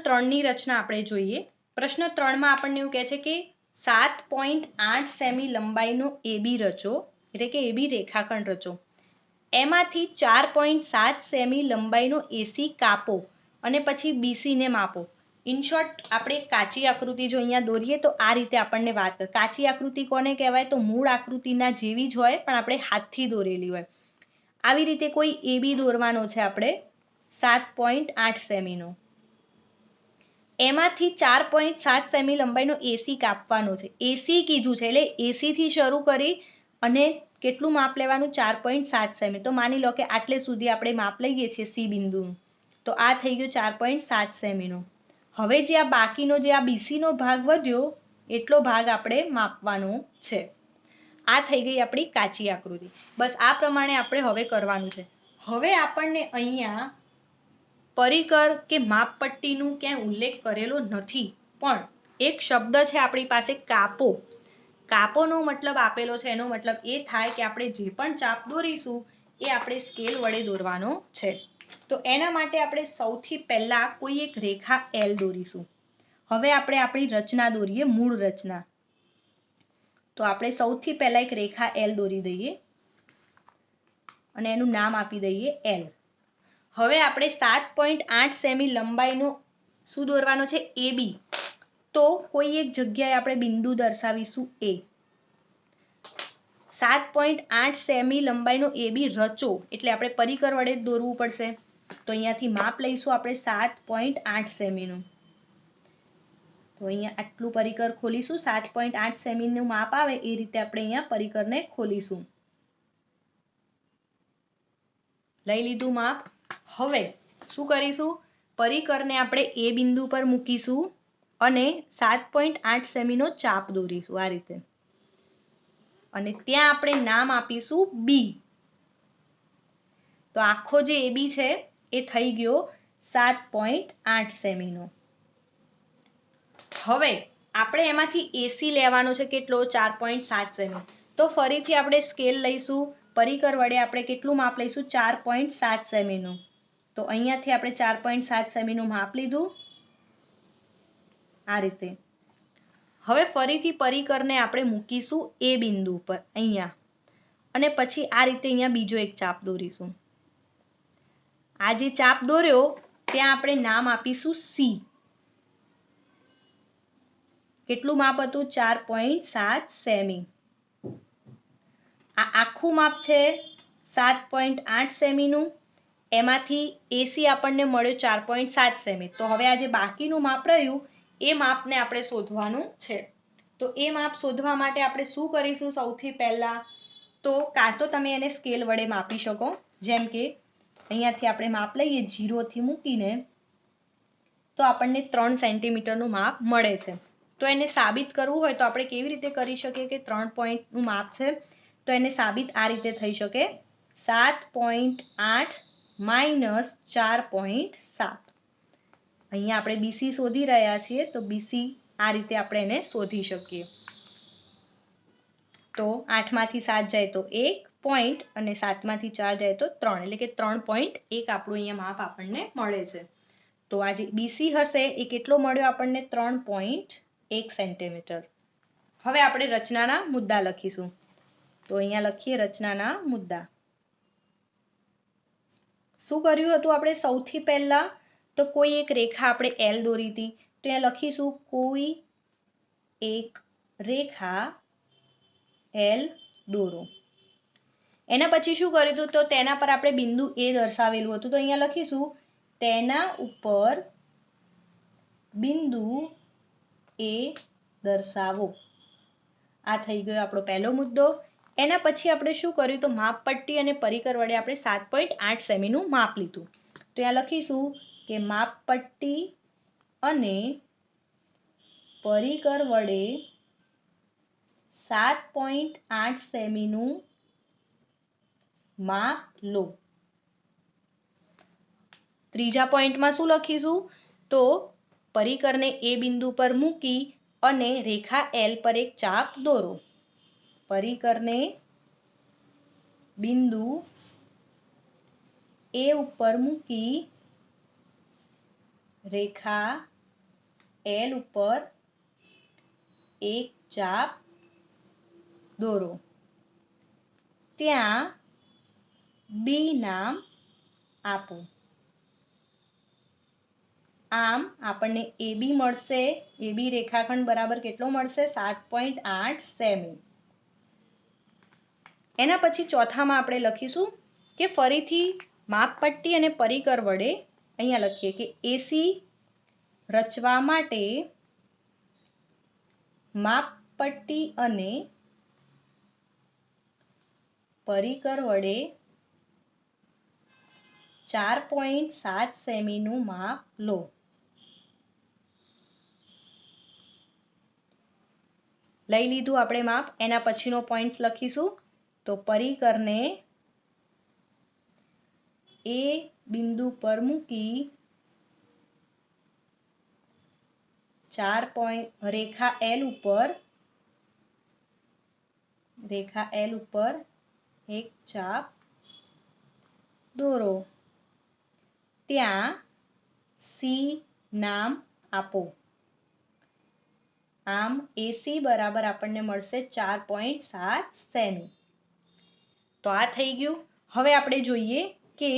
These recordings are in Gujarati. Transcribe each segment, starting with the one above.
3 ની રચના આપણે જોઈએ. પ્રશ્ન 3 માં આપણને એવું કહે છે કે 7.8 સેમી લંબાઈનો એબી રચો, એટલે કે એબી રેખાખંડ રચો. એમાંથી 4.7 સેમી લંબાઈનો એસી કાપો અને પછી બીસી ને માપો. ઇન શોર્ટ આપણે કાચી આકૃતિ જો અહીંયા દોરીએ તો આ રીતે આપણને વાત કરે. કાચી આકૃતિ કોને કહેવાય? તો મૂળ આકૃતિના જેવી જ હોય પણ આપણે હાથથી દોરેલી હોય. આવી રીતે કોઈ એબી દોરવાનો છે આપણે 7.8 સેમીનો. એમાંથી 4.7 સેમી લંબાઈનો એસી કાપવાનો છે. એસી કીધું છે એટલે એસી થી શરૂ કરી અને કેટલું માપ લેવાનું? 4.7 સેમી. તો માની લો કે આટલે સુધી આપણે માપ લઈએ છીએ સી બિંદુનું. તો આ થઈ ગયું 4.7 સેમીનો. હવે જે આ બાકીનો જે આ બીસીનો ભાગ વધ્યો એટલો ભાગ આપણે માપવાનો છે. આ થઈ ગઈ આપણી કાચી આકૃતિ. બસ આ પ્રમાણે આપણે હવે કરવાનું છે. હવે આપણને અહીંયા પરિકર કે માપપટ્ટીનું ક્યાંય ઉલ્લેખ કરેલો નથી, પણ એક શબ્દ છે આપણી પાસે કાપો. કાપોનો મતલબ આપેલો છે, એનો મતલબ એ થાય કે આપણે જે પણ ચાપ દોરીશું એ આપણે સ્કેલ વડે દોરવાનો છે. તો એના માટે આપણે સૌથી પહેલા કોઈ એક રેખા એલ દોરીશું. હવે આપણે આપણી રચના દોરીએ, મૂળ રચના. તો આપણે સૌથી પહેલા એક રેખા એલ દોરી દઈએ અને એનું નામ આપી દઈએ એલ. હવે આપણે 7.8 સેમી લંબાઈનો શું દોરવાનો છે? એબી. તો કોઈ એક જગ્યાએ આપણે બિંદુ દર્શાવીશું એ. 7.8 સેમી લંબાઈનો એબી રચો એટલે આપણે પરિકર વડે જ દોરવું પડશે. તો અહીંયાથી માપ લઈશું આપણે 7.8 સેમીનું. તો અહીંયા આટલું પરિકર ખોલીશું. 7.8 સેમીનું માપ આવે એ રીતે આપણે અહીંયા પરિકરને ખોલીશું. લઈ લીધું માપ. હવે શું કરીશું? પરિકરને આપણે એ બિંદુ પર મૂકીશું અને 7.8 સેમીનો ચાપ દોરીશું આ રીતે. અને ત્યાં આપણે નામ આપીશું બી. તો આખો જે એબી છે એ થઈ ગયો 7.8 સેમીનો. હવે આપણે એમાંથી એસી લેવાનો છે કેટલો? 4.7 સેમી. તો ફરીથી આપણે સ્કેલ લઈશું. પરિકર વડે આપણે કેટલું માપ લઈશું? 4.7 સેમીનું. તો અહીંયાથી આપણે 4.7 સેમીનું માપ લીધું આ રીતે. હવે ફરીથી પરિકરને આપણે મૂકીશું એ બિંદુ પર અહીંયા, અને પછી આ રીતે અહીંયા બીજો એક ચાપ દોરીશું. આ જે ચાપ દોર્યો ત્યાં આપણે નામ આપીશું સી. કેટલું માપ હતું? 4.7 સેમી. આ આખું માપ છે 7.8 સેમીનું. એમાંથી એસી આપણને મળ્યો 4.7 સેમી. તો હવે આ જે બાકીનું માપ રહ્યું એ માપને આપણે શોધવાનું છે. તો એ માપ શોધવા માટે આપણે શું કરીશું? સૌથી પહેલા તો કાં તો તમે એને સ્કેલ વડે માપી શકો, જેમ કે અહીંયાથી આપણે માપ લઈએ 0 થી મૂકીને, તો આપણને 3 સેન્ટીમીટરનું માપ મળે છે. તો એને સાબિત કરવું હોય તો આપણે કેવી રીતે કરી શકીએ કે 3 પોઈન્ટનું માપ છે? તો એને સાબિત આ રીતે થઈ શકે, 7.8 માઇનસ 4.7. અહીંયા આપણે બીસી શોધી રહ્યા છીએ, તો બીસી આ રીતે આપણે એને શોધી શકીએ. તો 8 માંથી 7 જાય તો 1 પોઈન્ટ અને 7 માંથી 4 જાય તો 3, એટલે કે 3.1 આપણું અહીંયા માપ આપણને મળે છે. તો આ જે બીસી હશે એ કેટલો મળ્યો આપણને? 3.1 સેન્ટીમીટર. હવે આપણે રચનાના મુદ્દા લખીશું. તો અહીંયા લખીએ રચનાના મુદ્દા. શું કર્યું હતું આપણે? સૌથી પહેલા તો કોઈ એક રેખા આપણે એલ દોરી હતી, તો અહીંયા લખીશું કોઈ એક રેખા એલ દોરો. એના પછી શું કર્યું હતું? તો તેના પર આપણે બિંદુ એ દર્શાવેલું હતું, તો અહીંયા લખીશું તેના ઉપર બિંદુ એ દર્શાવો. આ થઈ ગયો આપણો પહેલો મુદ્દો. એના પછી આપણે શું કર્યું? તો માપપટ્ટી અને પરિકર વડે આપણે 7.8 સેમીનું માપ લીધું. તો અહીંયા લખીશું કે માપપટ્ટી અને પરિકર વડે 7.8 સેમીનું માપ લો. ત્રીજા પોઈન્ટમાં શું લખીશું? તો પરિકરને એ બિંદુ પર મૂકી અને રેખા એલ પર એક ચાપ દોરો. પરિકરને બિંદુ એ ઉપર મૂકી રેખા એલ ઉપર એક ચાપ દોરો. ત્યાં બી નામ આપો. આમ આપણને AB મળશે. AB રેખાખંડ બરાબર કેટલો મળશે? 7.8 સેમી. એના પછી ચોથામાં આપણે લખીશું કે ફરીથી માપપટ્ટી અને પરિકર વડે અહીંયા લખીએ કે AC રચવા માટે માપપટ્ટી અને પરિકર વડે 4.7 સેમીનું માપ લો. લઈ લીધું આપણે માપ. એના પછીનો પોઈન્ટ લખીશું તો પરિકરને એ બિંદુ પર મૂકી રેખા L ઉપર એક ચાપ દોરો. ત્યાં સી નામ આપો. આમ AC બરાબર આપણને મળશે 4.7 સેમી. તો આ થઈ ગયું. હવે આપણે જોઈએ કે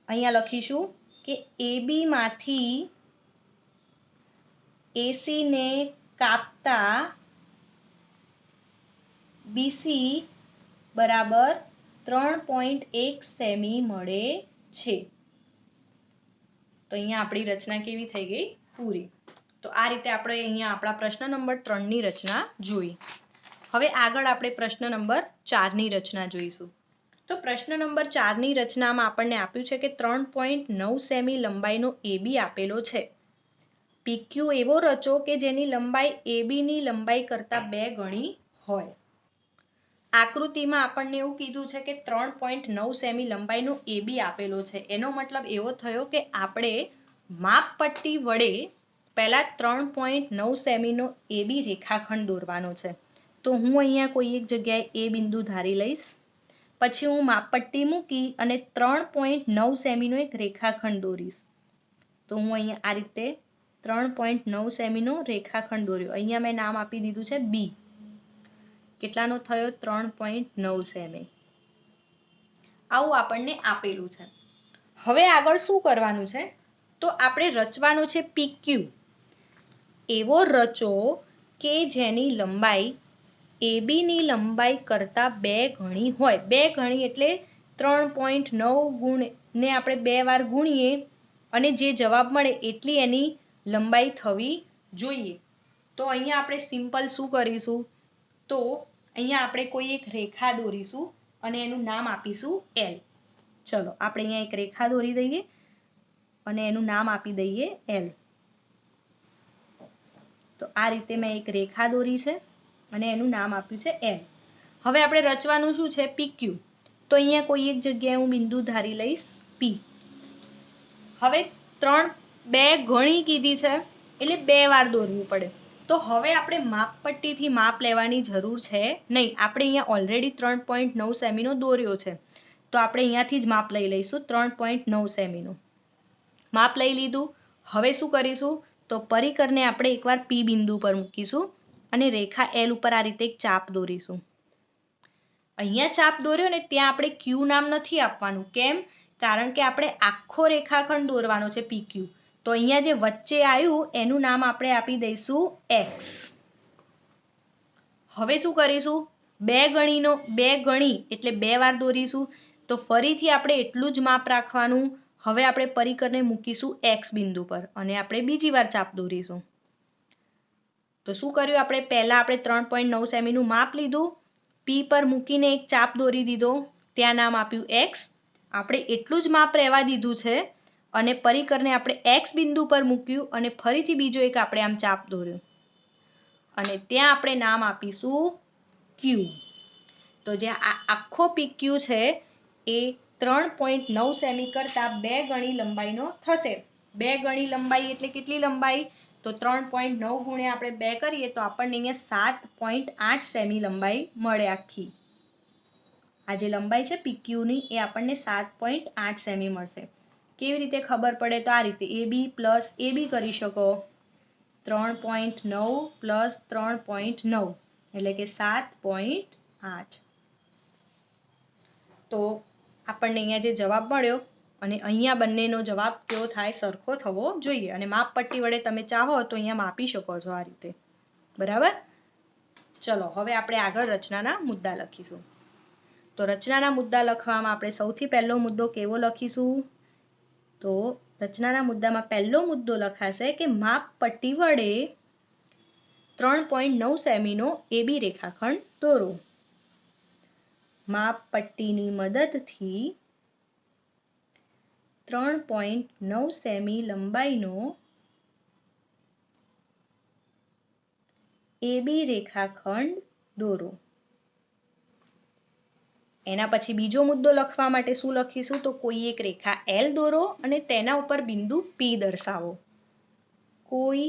અહીંયા લખીશું કે AB માંથી AC ને કાપતા BC બરાબર 3.1 સેમી મળે છે. તો અહીંયા આપણી રચના કેવી થઈ ગઈ? પૂરી. તો આ રીતે આપણે અહીંયા આપણા પ્રશ્ન નંબર 3 ની રચના જોઈ. હવે આગળ આપણે પ્રશ્ન નંબર 4 ની રચના જોઈશું. તો પ્રશ્ન નંબર 4 ની રચનામાં આપણને આપ્યું છે કે 3.9 સેમી લંબાઈનો AB આપેલો છે. PQ એવો રચો કે જેની લંબાઈ AB ની લંબાઈ કરતા 2 ગણી હોય. આકૃતિમાં આપણને એવું કીધું છે કે 3.9 સેમી લંબાઈનો AB આપેલો છે. એનો મતલબ એવો થયો કે આપણે માપપટ્ટી વડે પહેલા 3.9 સેમીનો AB રેખાખંડ દોરવાનો છે. તો હું અહીંયા કોઈ એક જગ્યાએ A બિંદુ ધારી લઈશ. પછી હું માપપટ્ટી મૂકી અને 3.9 સેમીનો એક રેખાખંડ દોરીશ. તો હું અહીંયા આ રીતે 3.9 સેમીનો રેખાખંડ દોર્યો. અહીંયા મેં નામ આપી દીધું છે B. કેટલાનો થયો? 3.9 સેમી. આવું આપણને આપેલું છે. હવે આગળ શું કરવાનું છે? તો આપણે રચવાનો છે PQ. એવો રચો કે જેની લંબાઈ AB ની લંબાઈ કરતા 2 ગણી હોય. 2 ગણી એટલે 3.9 ને આપણે 2 વાર ગુણીએ અને જે જવાબ મળે એટલી એની લંબાઈ થવી જોઈએ. તો અહીંયા આપણે સિમ્પલ શું કરીશું? તો અહીંયા આપણે કોઈ એક રેખા દોરીશું અને એનું નામ આપીશું L. ચલો આપણે અહીંયા એક રેખા દોરી દઈએ અને એનું નામ આપી દઈએ L. તો આ રીતે મેં એક રેખા દોરી છે અને એનું નામ આપ્યું છે L. હવે આપણે રચવાનું શું છે? PQ. તો અહીંયા કોઈ એક જગ્યાએ હું બિંદુ ધારી લઈશ P. હવે 2 ગણી કીધી છે એટલે 2 વાર દોરવું પડે. તો હવે આપણે માપપટ્ટીથી માપ લેવાની જરૂર છે નહીં. આપણે અહીંયા ઓલરેડી 3.9 સેમીનો દોર્યો છે. તો આપણે અહીંયાથી જ માપ લઈ લઈશું 3.9 સેમીનું. માપ લઈ લીધું. હવે શું કરીશું? તો પરિકરને આપણે એકવાર P બિંદુ પર મૂકીશું અને રેખા L ઉપર આ રીતે એક ચાપ દોરીશું. અહીંયા ચાપ દોર્યો ને ત્યાં આપણે Q નામ નથી આપવાનું. કેમ? કારણ કે આપણે આખો રેખાખંડ દોરવાનો છે PQ. તો અહીંયા જે વચ્ચે આવ્યું એનું નામ આપણે આપી દઈશું X. હવે શું કરીશું? 2 ગણી એટલે 2 વાર દોરીશું. તો ફરીથી આપણે એટલું જ માપ રાખવાનું. હવે આપણે પરિકરને મૂકીશું X બિંદુ પર અને આપણે બીજી વાર ચાપ દોરીશું. તો શું કર્યું આપણે? પહેલા આપણે 3.9 સેમીનું માપ લીધું. P પર મૂકીને એક ચાપ દોરી દીધો. ત્યાં નામ આપ્યું X. આપણે એટલું જ માપ રહેવા દીધું છે અને પરિકરને આપણે X બિંદુ પર મૂક્યું અને ફરીથી બીજો એક આપણે આમ ચાપ દોર્યો અને ત્યાં આપણે નામ આપીશું Q. તો જે આખો PQ છે એ 3.9 સેમી કરતા 2 ગણી લંબાઈનો થશે. 2 ગણી લંબાઈ એટલે કેટલી લંબાઈ? તો 3.9 ગુણ્યા આપણે 2 કરીએ તો આપણને અહીંયા 7.8 સેમી લંબાઈ મળે આખી. આ જે લંબાઈ છે PQ ની એ આપણને 7.8 સેમી મળશે. કેવી રીતે ખબર પડે? તો આ રીતે AB પ્લસ AB કરી શકો. 3.9 પ્લસ 3.9 એટલે કે 7.8. તો આપણને અહીંયા જે જવાબ મળ્યો અને અહીંયા બંનેનો જવાબ કેવો થાય? સરખો થવો જોઈએ. અને માપપટ્ટી વડે તમે ચાહો તો અહીંયા માપી શકો છો આ રીતે. બરાબર? ચલો હવે આપણે આગળ રચનાના મુદ્દા લખીશું. તો રચનાના મુદ્દા લખવામાં આપણે સૌથી પહેલો મુદ્દો કેવો લખીશું? તો રચનાના મુદ્દામાં પહેલો મુદ્દો લખાશે કે માપપટ્ટી વડે 3.9 સેમીનો AB રેખાખંડ દોરો. માપપટ્ટીની મદદથી 3.9 સેમી લંબાઈનો AB રેખાખંડ દોરો. એના પછી બીજો મુદ્દો લખવા માટે શું લખીશું? તો કોઈ એક રેખા L દોરો અને તેના ઉપર બિંદુ P દર્શાવો. કોઈ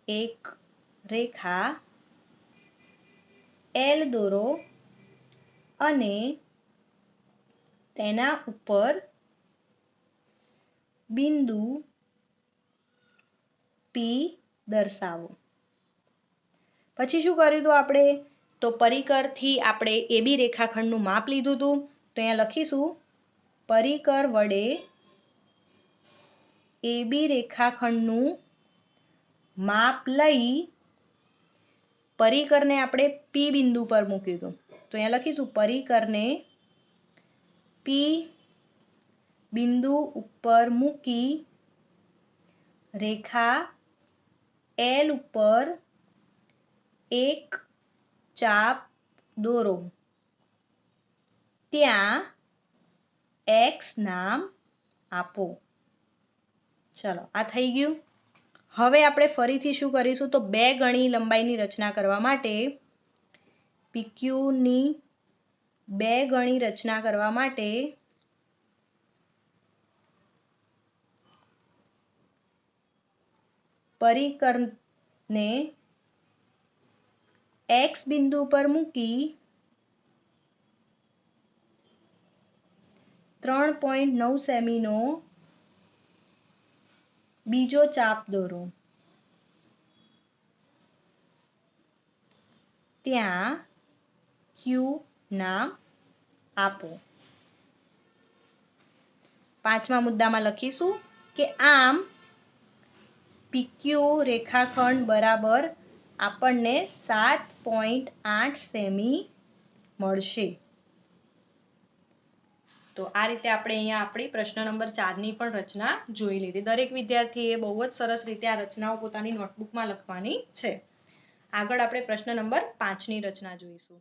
એક રેખા L દોરો અને તેના ઉપર બિંદુ P દર્શાવો. પછી શું કર્યું હતું આપણે? તો પરિકરથી આપણે AB રેખાખંડનું માપ લીધું હતું. તો અહીંયા લખીશું પરિકર વડે AB રેખાખંડનું માપ લઈ પરિકરને આપણે P બિંદુ પર મૂક્યું હતું. તો અહીંયા લખીશું પરિકરને P બિંદુ ઉપર મૂકી રેખા L ઉપર એક ચાપ દોરો. ત્યાં X નામ આપો. ચલો આ થઈ ગયું. હવે આપણે ફરીથી શું કરીશું? તો 2 ગણી લંબાઈની રચના કરવા માટે PQ ની 2 ગણી રચના કરવા માટે પરિકરને X બિંદુ પર મૂકી 3.9 સેમીનો બીજો ચાપ દોરો. ત્યાં Q નામ આપો. પાંચમા મુદ્દામાં લખીશું કે આમ PQ રેખાખંડ બરાબર આપણને 7.8 સેમી મળશે. તો આ રીતે આપણે અહીંયા આપણી પ્રશ્ન નંબર 4 ની પણ રચના જોઈ લીધી. દરેક વિદ્યાર્થીએ બહુ જ સરસ રીતે આ રચનાઓ પોતાની નોટબુકમાં લખવાની છે. આગળ આપણે પ્રશ્ન નંબર 5 ની રચના જોઈશું.